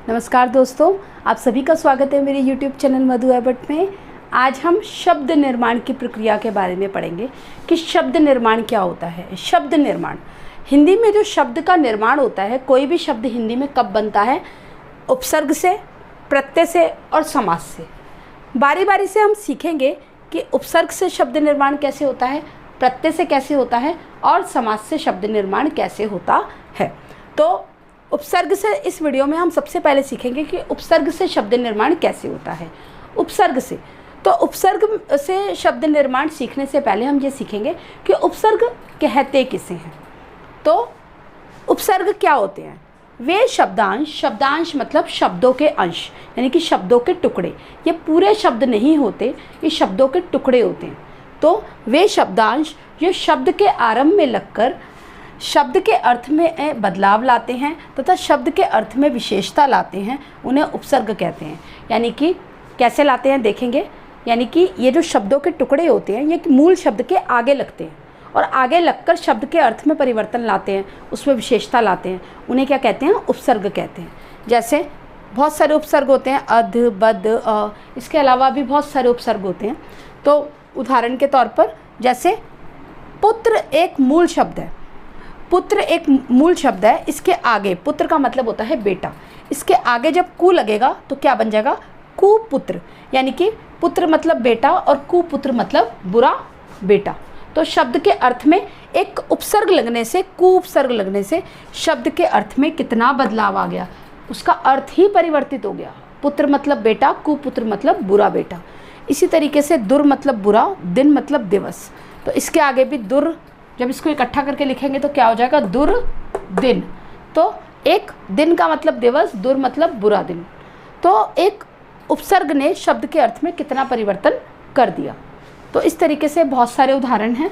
नमस्कार दोस्तों, आप सभी का स्वागत है मेरे YouTube चैनल मधु एबट में। आज हम शब्द निर्माण की प्रक्रिया के बारे में पढ़ेंगे कि शब्द निर्माण क्या होता है। शब्द निर्माण, हिंदी में जो शब्द का निर्माण होता है, कोई भी शब्द हिंदी में कब बनता है? उपसर्ग से, प्रत्यय से और समास से। बारी बारी से हम सीखेंगे कि उपसर्ग से शब्द निर्माण कैसे होता है, प्रत्यय से कैसे होता है और समास से शब्द निर्माण कैसे होता है। तो उपसर्ग से इस वीडियो में हम सबसे पहले सीखेंगे कि उपसर्ग से शब्द निर्माण कैसे होता है। उपसर्ग से, तो उपसर्ग से शब्द निर्माण सीखने से पहले हम ये सीखेंगे कि उपसर्ग कहते किसे हैं। तो उपसर्ग क्या होते हैं? वे शब्दांश, शब्दांश मतलब शब्दों के अंश, यानी कि शब्दों के टुकड़े। ये पूरे शब्द नहीं होते, ये शब्दों के टुकड़े होते हैं। तो वे शब्दांश जो शब्द के आरंभ में लगकर शब्द के अर्थ में बदलाव लाते हैं तथा शब्द के अर्थ में विशेषता लाते हैं, उन्हें उपसर्ग कहते हैं। यानी कि कैसे लाते हैं देखेंगे। यानी कि ये जो शब्दों के टुकड़े होते हैं, ये मूल शब्द के आगे लगते हैं और आगे लगकर शब्द के अर्थ में परिवर्तन लाते हैं, उसमें विशेषता लाते हैं, उन्हें क्या कहते हैं? उपसर्ग कहते हैं। जैसे बहुत सारे उपसर्ग होते हैं, अध, बद, अ, इसके अलावा भी बहुत सारे उपसर्ग होते हैं। तो उदाहरण के तौर पर जैसे पुत्र एक मूल शब्द है। पुत्र एक मूल शब्द है, इसके आगे, पुत्र का मतलब होता है बेटा, इसके आगे जब कु लगेगा तो क्या बन जाएगा? कुपुत्र। यानी कि पुत्र मतलब बेटा और कुपुत्र मतलब बुरा बेटा। तो शब्द के अर्थ में एक उपसर्ग लगने से, कुउपसर्ग लगने से शब्द के अर्थ में कितना बदलाव आ गया, उसका अर्थ ही परिवर्तित हो गया। पुत्र मतलब बेटा, कुपुत्र मतलब बुरा बेटा। इसी तरीके से दुर मतलब बुरा, दिन मतलब दिवस। तो इसके आगे भी दुर, जब इसको इकट्ठा करके लिखेंगे तो क्या हो जाएगा? दुर दिन। तो एक दिन का मतलब दिवस, दुर मतलब बुरा दिन। तो एक उपसर्ग ने शब्द के अर्थ में कितना परिवर्तन कर दिया। तो इस तरीके से बहुत सारे उदाहरण हैं।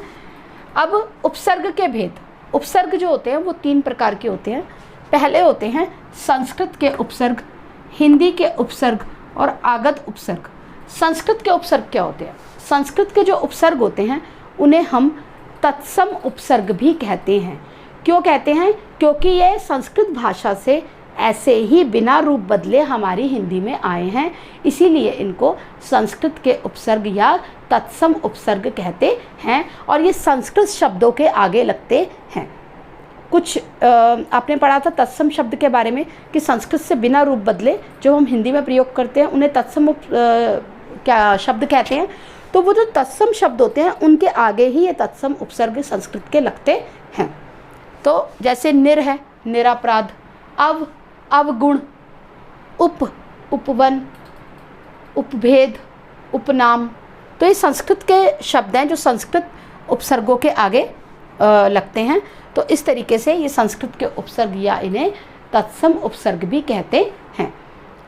अब उपसर्ग के भेद। उपसर्ग जो होते हैं वो 3 प्रकार के होते हैं। पहले होते हैं संस्कृत के उपसर्ग, हिंदी के उपसर्ग और आगत उपसर्ग। संस्कृत के उपसर्ग क्या होते हैं? संस्कृत के जो उपसर्ग होते हैं उन्हें हम तत्सम उपसर्ग भी कहते हैं। क्यों कहते हैं? क्योंकि ये संस्कृत भाषा से ऐसे ही बिना रूप बदले हमारी हिंदी में आए हैं, इसीलिए इनको संस्कृत के उपसर्ग या तत्सम उपसर्ग कहते हैं। और ये संस्कृत शब्दों के आगे लगते हैं। कुछ आपने पढ़ा था तत्सम शब्द के बारे में कि संस्कृत से बिना रूप बदले जो हम हिंदी में प्रयोग करते हैं उन्हें तत्सम क्या शब्द कहते हैं। तो वो जो तत्सम शब्द होते हैं उनके आगे ही ये तत्सम उपसर्ग संस्कृत के लगते हैं। तो जैसे निर है, निरापराध, अव, अवगुण, उप, उपवन, उपभेद, उपनाम। तो ये संस्कृत के शब्द हैं जो संस्कृत उपसर्गों के आगे लगते हैं। तो इस तरीके से ये संस्कृत के उपसर्ग या इन्हें तत्सम उपसर्ग भी कहते हैं।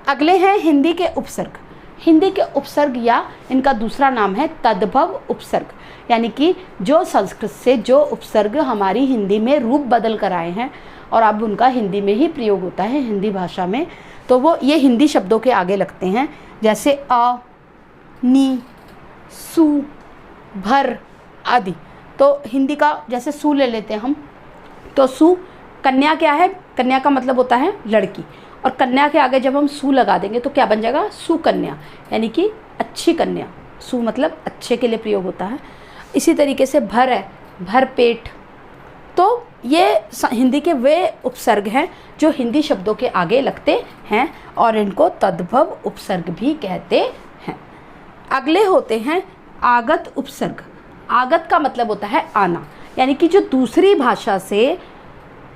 अगले हैं हिंदी के उपसर्ग। हिंदी के उपसर्ग या इनका दूसरा नाम है तद्भव उपसर्ग। यानी कि जो संस्कृत से जो उपसर्ग हमारी हिंदी में रूप बदल कर आए हैं और अब उनका हिंदी में ही प्रयोग होता है, हिंदी भाषा में, तो वो ये हिंदी शब्दों के आगे लगते हैं। जैसे अ, नी, सु, भर आदि। तो हिंदी का जैसे सु ले लेते हैं हम, तो सु कन्या क्या है? कन्या का मतलब होता है लड़की, और कन्या के आगे जब हम सु लगा देंगे तो क्या बन जाएगा? सुकन्या, यानी कि अच्छी कन्या। सु मतलब अच्छे के लिए प्रयोग होता है। इसी तरीके से भर है, भर पेट। तो ये हिंदी के वे उपसर्ग हैं जो हिंदी शब्दों के आगे लगते हैं और इनको तद्भव उपसर्ग भी कहते हैं। अगले होते हैं आगत उपसर्ग। आगत का मतलब होता है आना, यानी कि जो दूसरी भाषा से,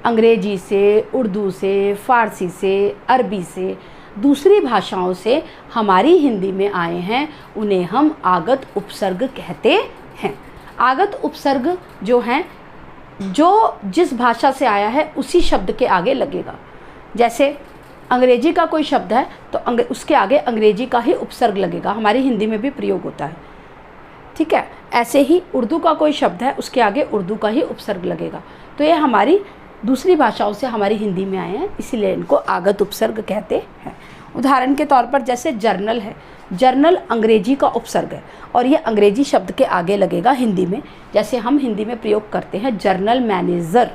अंग्रेजी से, उर्दू से, फ़ारसी से, अरबी से, दूसरी भाषाओं से हमारी हिंदी में आए हैं, उन्हें हम आगत उपसर्ग कहते हैं। आगत उपसर्ग जो हैं, जो जिस भाषा से आया है उसी शब्द के आगे लगेगा। जैसे अंग्रेजी का कोई शब्द है तो उसके आगे अंग्रेजी का ही उपसर्ग लगेगा, हमारी हिंदी में भी प्रयोग होता है, ठीक है। ऐसे ही उर्दू का कोई शब्द है, उसके आगे उर्दू का ही उपसर्ग लगेगा। तो ये हमारी दूसरी भाषाओं से हमारी हिंदी में आए हैं, इसीलिए इनको आगत उपसर्ग कहते हैं। उदाहरण के तौर पर जैसे जर्नल है, जर्नल अंग्रेजी का उपसर्ग है और ये अंग्रेजी शब्द के आगे लगेगा हिंदी में। जैसे हम हिंदी में प्रयोग करते हैं जर्नल मैनेजर,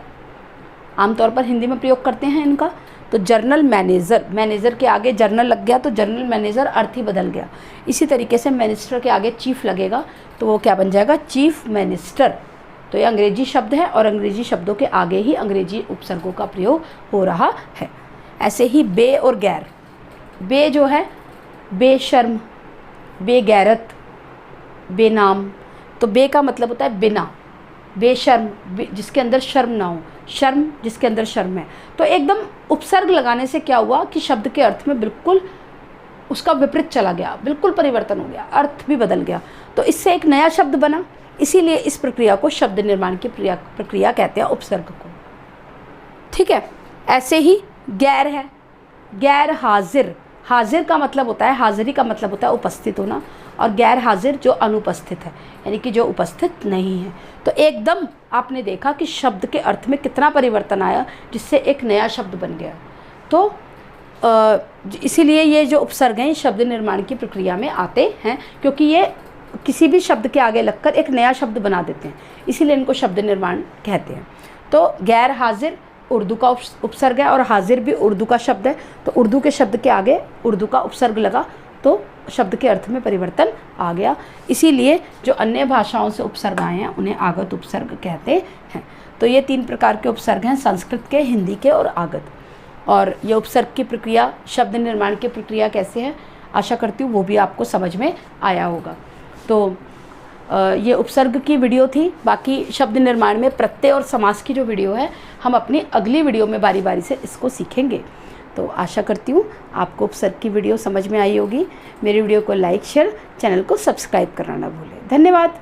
आमतौर पर हिंदी में प्रयोग करते हैं इनका, तो जर्नल मैनेजर, मैनेजर के आगे जर्नल लग गया तो जर्नल मैनेजर अर्थ ही बदल गया। इसी तरीके से मिनिस्टर के आगे चीफ लगेगा तो वो क्या बन जाएगा, चीफ मिनिस्टर। तो ये अंग्रेजी शब्द है और अंग्रेजी शब्दों के आगे ही अंग्रेजी उपसर्गों का प्रयोग हो रहा है। ऐसे ही बे और गैर, बे जो है बेशर्म, बेगैरत, बेनाम। तो बे का मतलब होता है बिना, बेशर्म जिसके अंदर शर्म ना हो, शर्म जिसके अंदर शर्म है। तो एकदम उपसर्ग लगाने से क्या हुआ कि शब्द के अर्थ में बिल्कुल उसका विपरीत चला गया, बिल्कुल परिवर्तन हो गया, अर्थ भी बदल गया। तो इससे एक नया शब्द बना, इसीलिए इस प्रक्रिया को शब्द निर्माण की प्रक्रिया कहते हैं, उपसर्ग को। ठीक है। ऐसे ही गैर है, गैर हाजिर, हाजिर का मतलब होता है, हाजिरी का मतलब होता है उपस्थित होना, और गैर हाजिर जो अनुपस्थित है, यानी कि जो उपस्थित नहीं है। तो एकदम आपने देखा कि शब्द के अर्थ में कितना परिवर्तन आया, जिससे एक नया शब्द बन गया। तो इसीलिए ये जो उपसर्ग हैं शब्द निर्माण की प्रक्रिया में आते हैं, क्योंकि ये किसी भी शब्द के आगे लगकर एक नया शब्द बना देते हैं, इसीलिए इनको शब्द निर्माण कहते हैं। तो गैर हाजिर उर्दू का उपसर्ग है और हाजिर भी उर्दू का शब्द है। तो उर्दू के शब्द के आगे उर्दू का उपसर्ग लगा तो शब्द के अर्थ में परिवर्तन आ गया। इसीलिए जो अन्य भाषाओं से उपसर्ग आए हैं उन्हें आगत उपसर्ग कहते हैं। तो ये 3 प्रकार के उपसर्ग हैं, संस्कृत के, हिंदी के और आगत। और ये उपसर्ग की प्रक्रिया, शब्द निर्माण की प्रक्रिया कैसे है, आशा करती हूँ वो भी आपको समझ में आया होगा। तो ये उपसर्ग की वीडियो थी। बाकी शब्द निर्माण में प्रत्यय और समास की जो वीडियो है हम अपनी अगली वीडियो में बारी बारी से इसको सीखेंगे। तो आशा करती हूँ आपको उपसर्ग की वीडियो समझ में आई होगी। मेरी वीडियो को लाइक, शेयर, चैनल को सब्सक्राइब करना ना भूलें। धन्यवाद।